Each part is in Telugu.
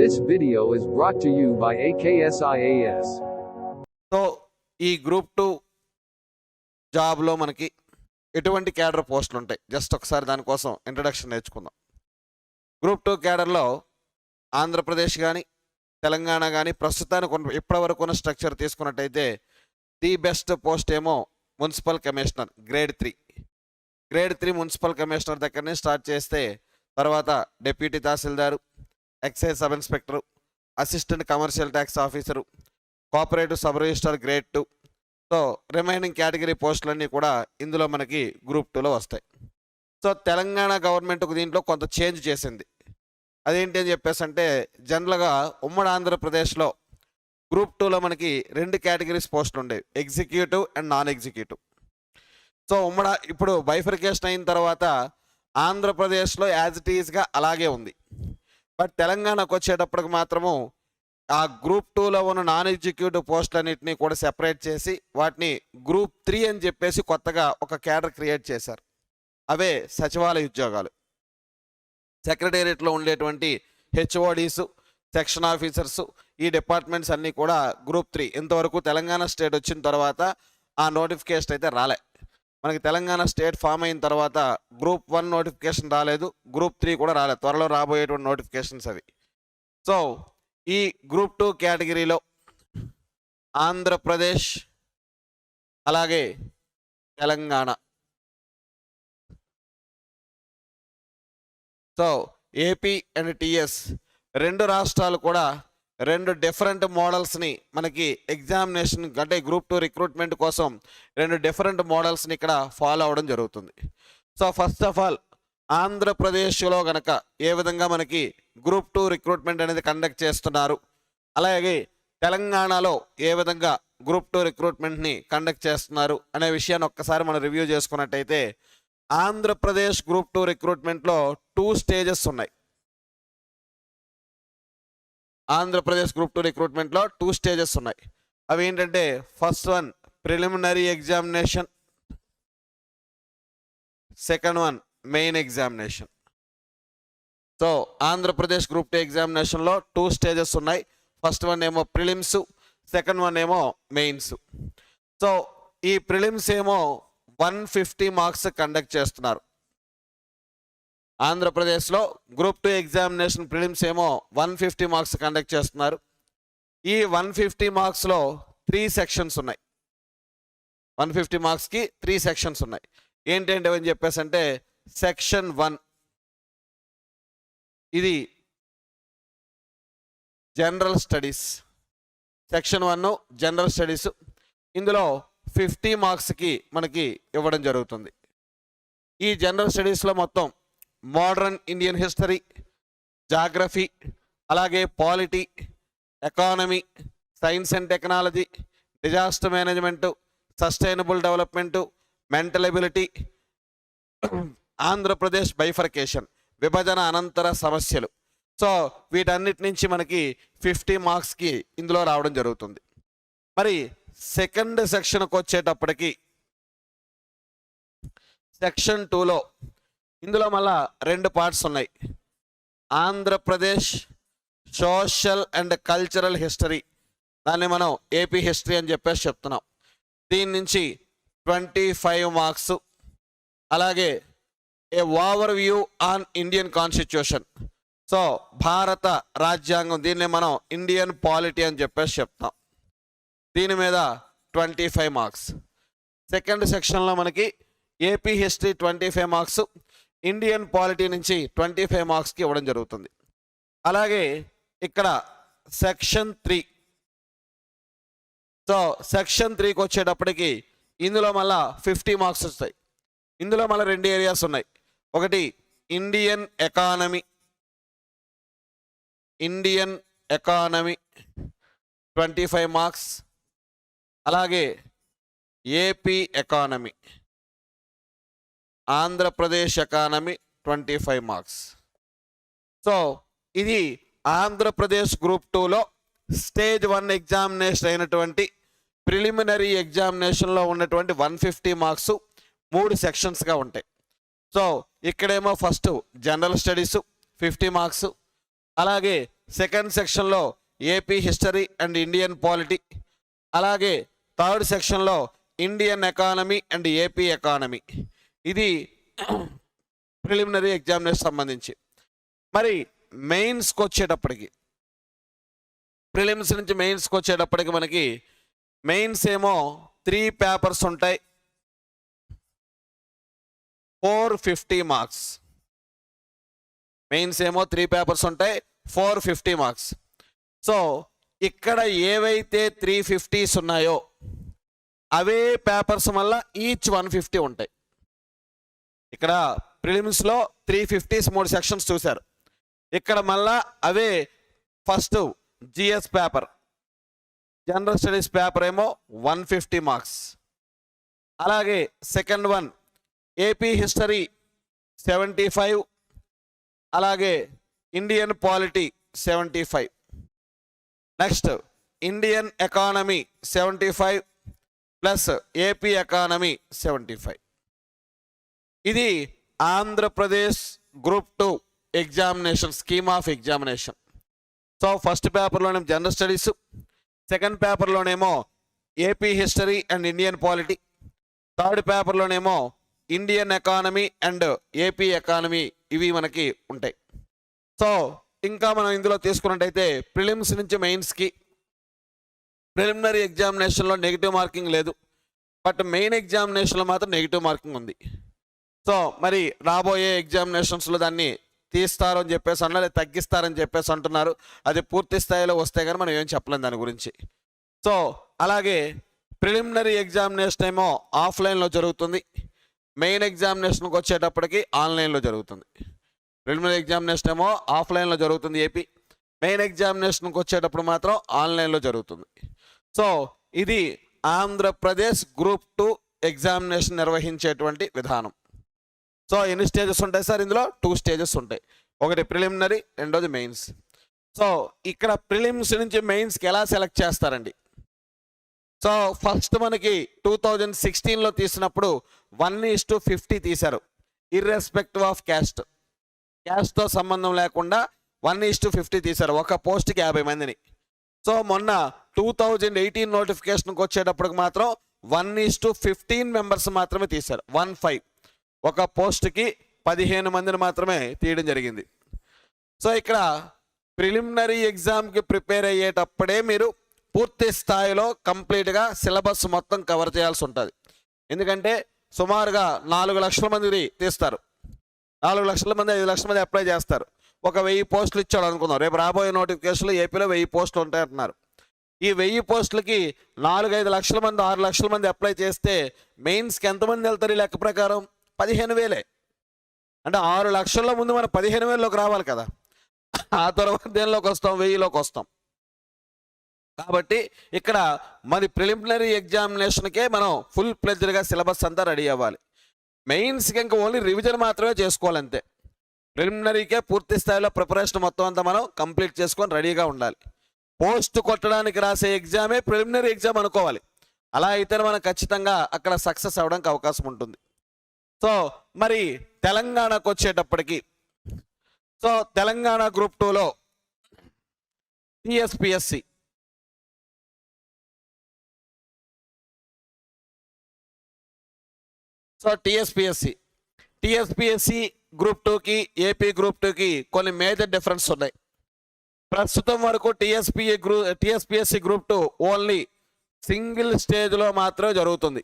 This video is brought to you by AKSIAS. So ఈ గ్రూప్ 2 జాబ్లో మనకి ఎటువంటి క్యాడర్ పోస్టులు ఉంటాయి, జస్ట్ ఒకసారి దానికోసం ఇంట్రడక్షన్ నేర్చుకుందాం. గ్రూప్ 2 క్యాడర్లో ఆంధ్రప్రదేశ్ కానీ తెలంగాణ కానీ ప్రస్తుతానికి ఇప్పటివరకు ఉన్న స్ట్రక్చర్ తీసుకున్నట్టయితే ది బెస్ట్ పోస్ట్ ఏమో municipal commissioner grade 3 municipal commissioner దగ్గర నుంచి స్టార్ట్ చేస్తే తర్వాత డిప్యూటీ తహసీల్దారు, excise sub inspector, assistant commercial tax officer, cooperative sub registrar grade 2. So remaining category పోస్టులన్నీ కూడా ఇందులో మనకి గ్రూప్ 2లో వస్తాయి. సో తెలంగాణ గవర్నమెంట్ దీంట్లో కొంత చేంజ్ చేసింది. అదేంటి అని చెప్పేసి అంటే జనరల్గా ఉమ్మడి ఆంధ్రప్రదేశ్లో గ్రూప్ 2లో మనకి 2 కేటగిరీస్ పోస్టులు ఉండేవి, executive and non executive. So ఇప్పుడు బైఫర్కేషన్ అయిన తర్వాత ఆంధ్రప్రదేశ్లో యాజ్ ఇట్ ఈజ్గా అలాగే ఉంది. బట్ తెలంగాణకు వచ్చేటప్పటికి మాత్రము ఆ గ్రూప్ 2లో ఉన్న నాన్ ఎగ్జిక్యూటివ్ పోస్టులన్నింటినీ కూడా సెపరేట్ చేసి వాటిని గ్రూప్ 3 అని చెప్పేసి కొత్తగా ఒక క్యాడర్ క్రియేట్ చేశారు. అవే సచివాలయ ఉద్యోగాలు. సెక్రటేరియట్లో ఉండేటువంటి హెచ్ఓడీసు, సెక్షన్ ఆఫీసర్సు, ఈ డిపార్ట్మెంట్స్ అన్నీ కూడా గ్రూప్ 3. ఇంతవరకు తెలంగాణ స్టేట్ వచ్చిన తర్వాత ఆ నోటిఫికేషన్ అయితే రాలే. మనకి తెలంగాణ స్టేట్ ఫామ్ అయిన తర్వాత గ్రూప్ 1 నోటిఫికేషన్ రాలేదు, గ్రూప్ 3 కూడా రాలేదు. త్వరలో రాబోయేటువంటి నోటిఫికేషన్స్ అవి. సో ఈ గ్రూప్ 2 కేటగిరీలో ఆంధ్రప్రదేశ్ అలాగే Telangana, so AP and TS 2 రాష్ట్రాలు కూడా 2 డిఫరెంట్ మోడల్స్ని మనకి ఎగ్జామినేషన్ అంటే గ్రూప్ 2 రిక్రూట్మెంట్ కోసం 2 డిఫరెంట్ మోడల్స్ని ఇక్కడ ఫాలో అవ్వడం జరుగుతుంది. సో ఫస్ట్ ఆఫ్ ఆల్ ఆంధ్రప్రదేశ్లో గనక ఏ విధంగా మనకి గ్రూప్ 2 రిక్రూట్మెంట్ అనేది కండక్ట్ చేస్తున్నారు, అలాగే తెలంగాణలో ఏ విధంగా గ్రూప్ 2 రిక్రూట్మెంట్ని కండక్ట్ చేస్తున్నారు అనే విషయాన్ని ఒక్కసారి మనం రివ్యూ చేసుకున్నట్టయితే ఆంధ్రప్రదేశ్ గ్రూప్ 2 రిక్రూట్మెంట్లో 2 స్టేజెస్ ఉన్నాయి. ఆంధ్రప్రదేశ్ గ్రూప్ 2 రిక్రూట్మెంట్లో 2 స్టేజెస్ ఉన్నాయి. అవి ఏంటంటే first one preliminary examination, second one main examination. So Andhra Pradesh group 2 ఎగ్జామినేషన్లో 2 స్టేజెస్ ఉన్నాయి. ఫస్ట్ వన్ ఏమో ప్రిలిమ్స్, సెకండ్ వన్ ఏమో మెయిన్స్. సో ఈ ప్రిలిమ్స్ ఏమో 150 మార్క్స్ కండక్ట్ చేస్తున్నారు. ఆంధ్రప్రదేశ్లో గ్రూప్ 2 ఎగ్జామినేషన్ ప్రిలిమ్స్ ఏమో 150 మార్క్స్ కండక్ట్ చేస్తున్నారు. ఈ 150 మార్క్స్లో 3 సెక్షన్స్ ఉన్నాయి. 150 మార్క్స్కి 3 సెక్షన్స్ ఉన్నాయి. ఏంటంటే అని చెప్పేసి అంటే సెక్షన్ 1 ఇది general studies. Section 1 general studies. ఇందులో 50 మార్క్స్కి మనకి ఇవ్వడం జరుగుతుంది. ఈ జనరల్ స్టడీస్లో మొత్తం మోడర్న్ ఇండియన్ హిస్టరీ, జాగ్రఫీ, అలాగే polity, economy, science and technology, disaster management, sustainable development, mental ability, Andhra Pradesh bifurcation, విభజన అనంతర సమస్యలు. సో వీటన్నిటి నుంచి మనకి 50 మార్క్స్కి ఇందులో రావడం జరుగుతుంది. మరి సెకండ్ సెక్షన్కి వచ్చేటప్పటికి సెక్షన్ 2లో ఇందులో మళ్ళా 2 పార్ట్స్ ఉన్నాయి. Andhra Pradesh social and cultural history, దాన్ని మనం ఏపీ హిస్టరీ అని చెప్పేసి చెప్తున్నాం. దీని నుంచి 25 మార్క్స్. అలాగే a overview on Indian constitution, so భారత రాజ్యాంగం, దీన్ని మనం ఇండియన్ పాలిటీ అని చెప్పేసి చెప్తాం. దీని మీద 25 మార్క్స్. సెకండ్ సెక్షన్లో మనకి AP history 25 marks, Indian polity నుంచి 25 మార్క్స్కి ఇవ్వడం జరుగుతుంది. అలాగే ఇక్కడ సెక్షన్ 3, సో సెక్షన్ 3కి వచ్చేటప్పటికి ఇందులో మళ్ళా 50 మార్క్స్ వస్తాయి. ఇందులో మళ్ళీ 2 ఏరియాస్ ఉన్నాయి. ఒకటి ఇండియన్ ఎకానమీ 25 మార్క్స్, అలాగే AP economy, Andhra Pradesh economy 25 marks. So ఇది ఆంధ్రప్రదేశ్ గ్రూప్ 2లో స్టేజ్ 1 ఎగ్జామినేషన్ అయినటువంటి ప్రిలిమినరీ ఎగ్జామినేషన్లో ఉన్నటువంటి 150 మార్క్స్ 3 సెక్షన్స్గా ఉంటాయి. సో ఇక్కడేమో ఫస్ట్ జనరల్ స్టడీస్ 50 మార్క్స్, అలాగే సెకండ్ సెక్షన్లో AP history and Indian polity, అలాగే థర్డ్ సెక్షన్లో Indian economy and AP economy. ఇది ప్రిలిమినరీ ఎగ్జామినేషన్ సంబంధించి. మరి మెయిన్స్కి వచ్చేటప్పటికి, ప్రిలిమ్స్ నుంచి మెయిన్స్కి వచ్చేటప్పటికి మనకి మెయిన్స్ ఏమో 3 పేపర్స్ ఉంటాయి, 450 మార్క్స్. మెయిన్స్ ఏమో 3 పేపర్స్ ఉంటాయి, 450 మార్క్స్. సో ఇక్కడ ఏవైతే 350s ఉన్నాయో అవే పేపర్స్ వల్ల ఈచ్ 150 ఉంటాయి. ఇక్కడ ప్రిలిమ్స్లో 350s 3 సెక్షన్స్ చూశారు. ఇక్కడ మళ్ళా అవే first GS paper, general studies paper ఏమో 150 మార్క్స్. అలాగే సెకండ్ వన్ ఏపీ హిస్టరీ 75, అలాగే Indian polity 75. Next Indian economy 75 plus AP economy 75. ఇది Andhra Pradesh group 2 examination scheme of examination. So first పేపర్లోనేమో జనరల్ స్టడీస్, సెకండ్ పేపర్లోనేమో AP history and Indian polity, third పేపర్లోనేమో Indian economy and AP economy. ఇవి మనకి ఉంటాయి. సో ఇంకా మనం ఇందులో తీసుకున్నట్టయితే ప్రిలిమ్స్ నుంచి మెయిన్స్కి ప్రిలిమినరీ ఎగ్జామినేషన్లో నెగిటివ్ మార్కింగ్ లేదు, బట్ మెయిన్ ఎగ్జామినేషన్లో మాత్రం నెగిటివ్ మార్కింగ్ ఉంది. సో మరి రాబోయే ఎగ్జామినేషన్స్లో దాన్ని తీస్తారు అని చెప్పేసి అన్నారు, తగ్గిస్తారని చెప్పేసి అంటున్నారు. అది పూర్తి స్థాయిలో వస్తే కానీ మనం ఏం చెప్పలేం దాని గురించి. సో అలాగే ప్రిలిమినరీ ఎగ్జామినేషన్ ఏమో ఆఫ్లైన్లో జరుగుతుంది, మెయిన్ ఎగ్జామినేషన్కి వచ్చేటప్పటికి ఆన్లైన్లో జరుగుతుంది. ప్రిలిమినరీ ఎగ్జామినేషన్ ఏమో ఆఫ్లైన్లో జరుగుతుంది ఏపీ, మెయిన్ ఎగ్జామినేషన్కి వచ్చేటప్పుడు మాత్రం ఆన్లైన్లో జరుగుతుంది. సో ఇది ఆంధ్రప్రదేశ్ గ్రూప్ 2 ఎగ్జామినేషన్ నిర్వహించేటువంటి విధానం. సో ఎన్ని స్టేజెస్ ఉంటాయి సార్? ఇందులో 2 స్టేజెస్ ఉంటాయి, ఒకటి ప్రిలిమినరీ, రెండోది మెయిన్స్. సో ఇక్కడ ప్రిలిమ్స్ నుంచి మెయిన్స్కి ఎలా సెలెక్ట్ చేస్తారండి? సో ఫస్ట్ మనకి 2016లో తీసినప్పుడు 1:50 తీశారు, ఇర్రెస్పెక్టివ్ ఆఫ్ క్యాస్ట్. క్యాస్ట్తో సంబంధం లేకుండా 1:50 తీశారు, ఒక పోస్ట్కి 50 మందిని. సో మొన్న 2018 నోటిఫికేషన్కి వచ్చేటప్పటికి మాత్రం 1:15 మెంబర్స్ మాత్రమే తీశారు, 15. ఒక పోస్ట్కి 15 మందిని మాత్రమే తీయడం జరిగింది. సో ఇక్కడ ప్రిలిమినరీ ఎగ్జామ్కి ప్రిపేర్ అయ్యేటప్పుడే మీరు పూర్తి స్థాయిలో కంప్లీట్గా సిలబస్ మొత్తం కవర్ చేయాల్సి ఉంటుంది. ఎందుకంటే సుమారుగా 4 లక్షల మంది తీస్తారు, 4 లక్షల మంది 5 లక్షల మంది అప్లై చేస్తారు. ఒక 1000 పోస్టులు ఇచ్చాడు అనుకుందాం, రేపు రాబోయే నోటిఫికేషన్లో ఏపీలో 1000 పోస్టులు ఉంటాయంటున్నారు. ఈ 1000 పోస్టులకి 4-5 లక్షల మంది 6 లక్షల మంది అప్లై చేస్తే మెయిన్స్కి ఎంతమంది వెళ్తారు? ఈ లెక్క ప్రకారం 15,000. అంటే 6 లక్షల ముందు మనం 15,000లోకి రావాలి కదా, ఆ తర్వాత దేనిలోకి వస్తాం? 1000లోకి వస్తాం. కాబట్టి ఇక్కడ మరి ప్రిలిమినరీ ఎగ్జామినేషన్కే మనం ఫుల్ ప్లెజ్డ్గా సిలబస్ అంతా రెడీ అవ్వాలి. మెయిన్స్కి ఇంకా ఓన్లీ రివిజన్ మాత్రమే చేసుకోవాలంతే. ప్రిలిమినరీకే పూర్తి స్థాయిలో ప్రిపరేషన్ మొత్తం అంతా మనం కంప్లీట్ చేసుకొని రెడీగా ఉండాలి. పోస్ట్ కొట్టడానికి రాసే ఎగ్జామే ప్రిలిమినరీ ఎగ్జామ్ అనుకోవాలి. అలా అయితేనే మనం ఖచ్చితంగా అక్కడ సక్సెస్ అవ్వడానికి అవకాశం ఉంటుంది. సో మరి తెలంగాణకు వచ్చేటప్పటికి, సో తెలంగాణ గ్రూప్ 2లో టీఎస్పిఎస్సి, సో టీఎస్పిఎస్సి గ్రూప్ 2కి ఏపీ గ్రూప్ 2కి కొన్ని మేజర్ డిఫరెన్స్ ఉన్నాయి. ప్రస్తుతం వరకు టీఎస్పిఎస్సి గ్రూప్ 2 ఓన్లీ సింగిల్ స్టేజ్లో మాత్రమే జరుగుతుంది.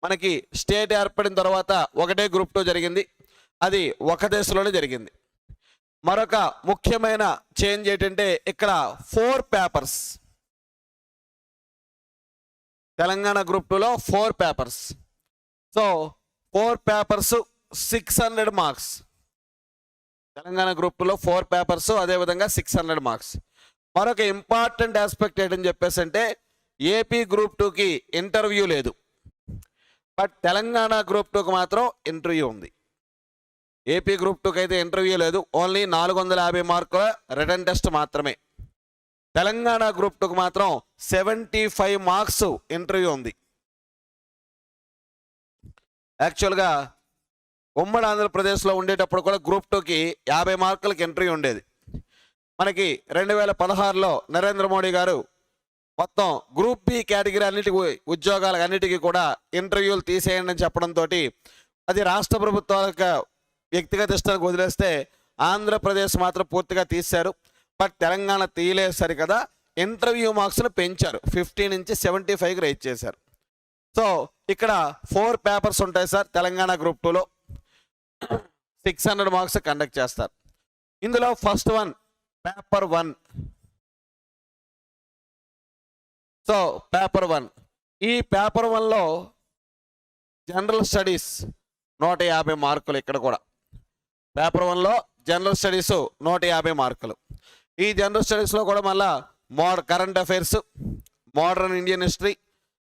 మనకి స్టేట్ ఏర్పడిన తర్వాత ఒకటే గ్రూప్ 2 జరిగింది, అది ఒక దశలోనే జరిగింది. మరొక ముఖ్యమైన చేంజ్ ఏంటంటే ఇక్కడ 4 పేపర్స్, తెలంగాణ గ్రూప్ 2లో 4 papers. So 4 papers 600 marks. Telangana group 2లో 4 పేపర్స్, అదేవిధంగా 600 మార్క్స్. మరొక ఇంపార్టెంట్ ఆస్పెక్ట్ ఏంటని చెప్పేసి అంటే ఏపీ గ్రూప్ 2కి ఇంటర్వ్యూ లేదు, బట్ తెలంగాణ గ్రూప్ 2కి మాత్రం ఇంటర్వ్యూ ఉంది. ఏపీ గ్రూప్ 2కి అయితే ఇంటర్వ్యూ లేదు, ఓన్లీ 450 మార్కుల రిటర్న్ టెస్ట్ మాత్రమే. తెలంగాణ గ్రూప్ 2కి మాత్రం 75 మార్క్స్ ఇంటర్వ్యూ ఉంది. యాక్చువల్గా ఉమ్మడి ఆంధ్రప్రదేశ్లో ఉండేటప్పుడు కూడా గ్రూప్ 2కి 50 మార్కులకి ఇంటర్వ్యూ ఉండేది. మనకి 2016లో నరేంద్ర మోడీ గారు మొత్తం గ్రూప్ బి కేటగిరీ ఉద్యోగాలకు అన్నిటికీ కూడా ఇంటర్వ్యూలు తీసేయండి అని చెప్పడంతో అది రాష్ట్ర ప్రభుత్వాల వ్యక్తిగత ఇష్టానికి వదిలేస్తే ఆంధ్రప్రదేశ్ మాత్రం పూర్తిగా తీశారు. బట్ తెలంగాణ తీయలేదు సరికదా, ఇంటర్వ్యూ మార్క్స్ను పెంచారు, 50 నుంచి 75కి రైజ్ చేశారు. సో ఇక్కడ 4 పేపర్స్ ఉంటాయి సార్. తెలంగాణ గ్రూప్ 2లో 600 మార్క్స్ కండక్ట్ చేస్తారు. ఇందులో first one paper 1. So paper 1, ఈ పేపర్ 1లో జనరల్ స్టడీస్ 150 మార్కులు. ఇక్కడ కూడా పేపర్ 1లో జనరల్ స్టడీస్ 150 మార్కులు. ఈ జనరల్ స్టడీస్లో కూడా మళ్ళా current affairs, modern Indian history,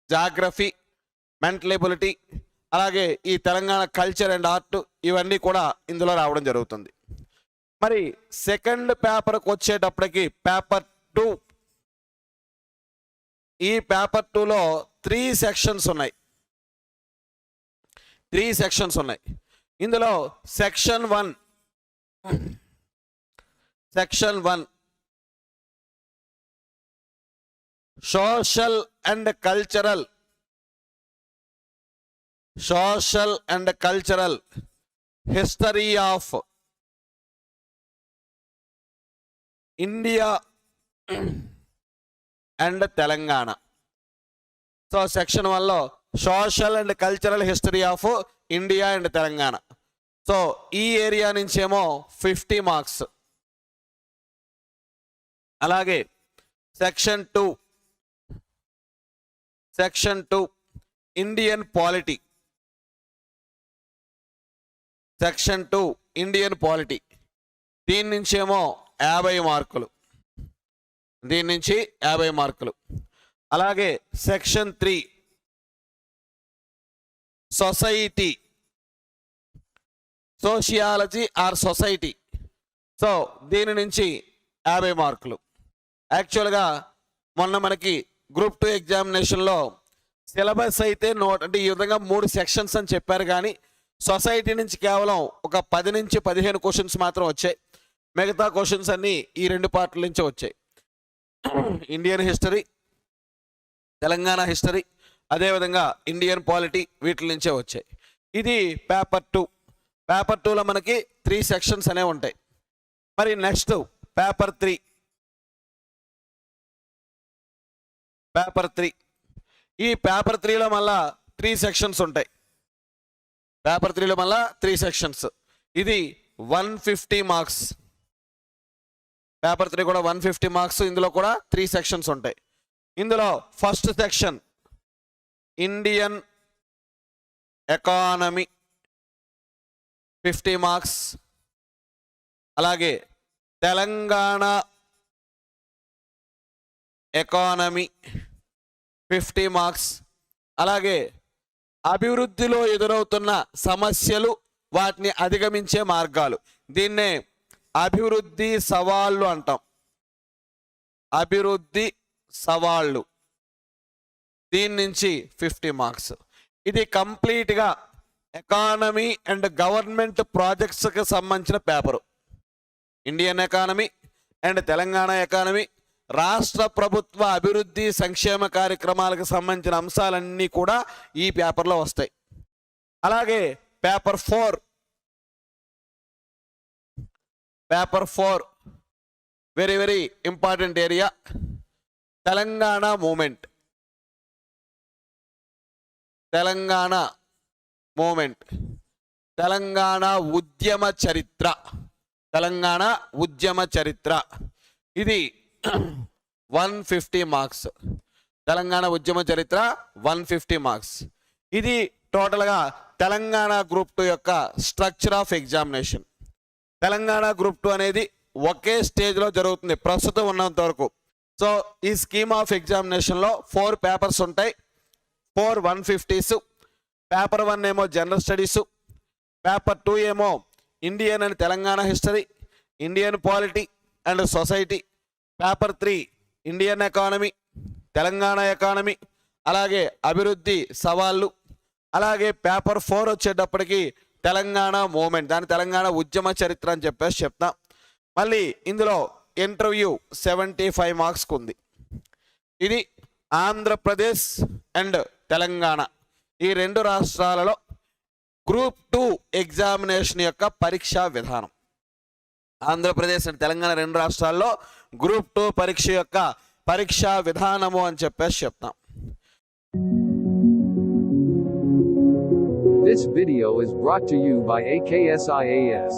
geography, mental ability, అలాగే ఈ తెలంగాణ కల్చర్ అండ్ ఆర్ట్ ఇవన్నీ కూడా ఇందులో రావడం జరుగుతుంది. మరి సెకండ్ పేపర్కి వచ్చేటప్పటికి పేపర్ 2. ఈ పేపర్ 2లో 3 సెక్షన్స్ ఉన్నాయి. 3 సెక్షన్స్ ఉన్నాయి. ఇందులో section 1 social and cultural history of India and Telangana. So section 1లో social and cultural history of India and Telangana. So ఈ ఏరియా నుంచేమో 50 మార్క్స్. అలాగే section 2 Indian polity. Section 2 Indian polity, దీని నుంచేమో 50 మార్కులు. దీని నుంచి 50 మార్కులు. అలాగే section 3 society, sociology or society. So దీని నుంచి 50 మార్కులు. యాక్చువల్గా మొన్న మనకి గ్రూప్ 2 ఎగ్జామినేషన్లో సిలబస్ అయితే అంటే ఈ విధంగా 3 సెక్షన్స్ అని చెప్పారు, కానీ సొసైటీ నుంచి కేవలం ఒక 10 నుంచి 15 క్వశ్చన్స్ మాత్రం వచ్చాయి. మిగతా క్వశ్చన్స్ అన్నీ ఈ 2 పార్ట్ల నుంచి వచ్చాయి. ఇండియన్ హిస్టరీ, తెలంగాణ హిస్టరీ, అదేవిధంగా ఇండియన్ పాలిటీ, వీటి నుంచే వచ్చాయి. ఇది పేపర్ 2. పేపర్ 2లో మనకి 3 సెక్షన్స్ అనేవి ఉంటాయి. మరి నెక్స్ట్ పేపర్ 3. ఈ పేపర్ 3లో మళ్ళా 3 సెక్షన్స్ ఉంటాయి. పేపర్ 3లో మళ్ళా 3 సెక్షన్స్. ఇది 150 మార్క్స్. పేపర్ 3 కూడా 150 మార్క్స్. ఇందులో కూడా 3 సెక్షన్స్ ఉంటాయి. ఇందులో first section Indian economy 50 marks. అలాగే తెలంగాణ ఎకానమీ 50 మార్క్స్. అలాగే అభివృద్ధిలో ఎదురవుతున్న సమస్యలు, వాటిని అధిగమించే మార్గాలు, దీన్నే అభివృద్ధి సవాళ్ళు అంటాం. అభివృద్ధి సవాళ్ళు, దీని నుంచి 50 మార్క్స్. ఇది కంప్లీట్గా ఎకానమీ అండ్ గవర్నమెంట్ ప్రాజెక్ట్స్కి సంబంధించిన paper. Indian economy and Telangana economy, రాష్ట్ర ప్రభుత్వ అభివృద్ధి సంక్షేమ కార్యక్రమాలకు సంబంధించిన అంశాలన్నీ కూడా ఈ పేపర్లో వస్తాయి. అలాగే paper 4 very very important area, Telangana movement. Telangana ఉద్యమ చరిత్ర. ఇది 150 మార్క్స్. తెలంగాణ ఉద్యమ చరిత్ర 150 మార్క్స్. ఇది టోటల్గా తెలంగాణ గ్రూప్ 2 యొక్క structure of examination. Telangana group 2 అనేది ఒకే స్టేజ్లో జరుగుతుంది ప్రస్తుతం ఉన్నంత వరకు. సో ఈ స్కీమ్ ఆఫ్ ఎగ్జామినేషన్లో 4 పేపర్స్ ఉంటాయి. 4 150s. పేపర్ 1 ఏమో జనరల్ స్టడీసు, పేపర్ 2 ఏమో Indian and Telangana history, Indian polity and society, paper 3 Indian economy, Telangana economy, అలాగే అభివృద్ధి సవాళ్ళు. అలాగే పేపర్ 4 వచ్చేటప్పటికి తెలంగాణ మూమెంట్, దాని తెలంగాణ ఉద్యమ చరిత్ర అని చెప్పేసి చెప్తాం. మళ్ళీ ఇందులో ఇంటర్వ్యూ 75 మార్క్స్కి ఉంది. ఇది ఆంధ్రప్రదేశ్ అండ్ తెలంగాణ ఈ 2 రాష్ట్రాలలో గ్రూప్ 2 ఎగ్జామినేషన్ యొక్క పరీక్షా విధానం. ఆంధ్రప్రదేశ్ అండ్ తెలంగాణ 2 రాష్ట్రాల్లో గ్రూప్ 2 పరీక్ష యొక్క పరీక్షా విధానము అని చెప్పేసి చెప్తాం. This video is brought to you by AKSIAS.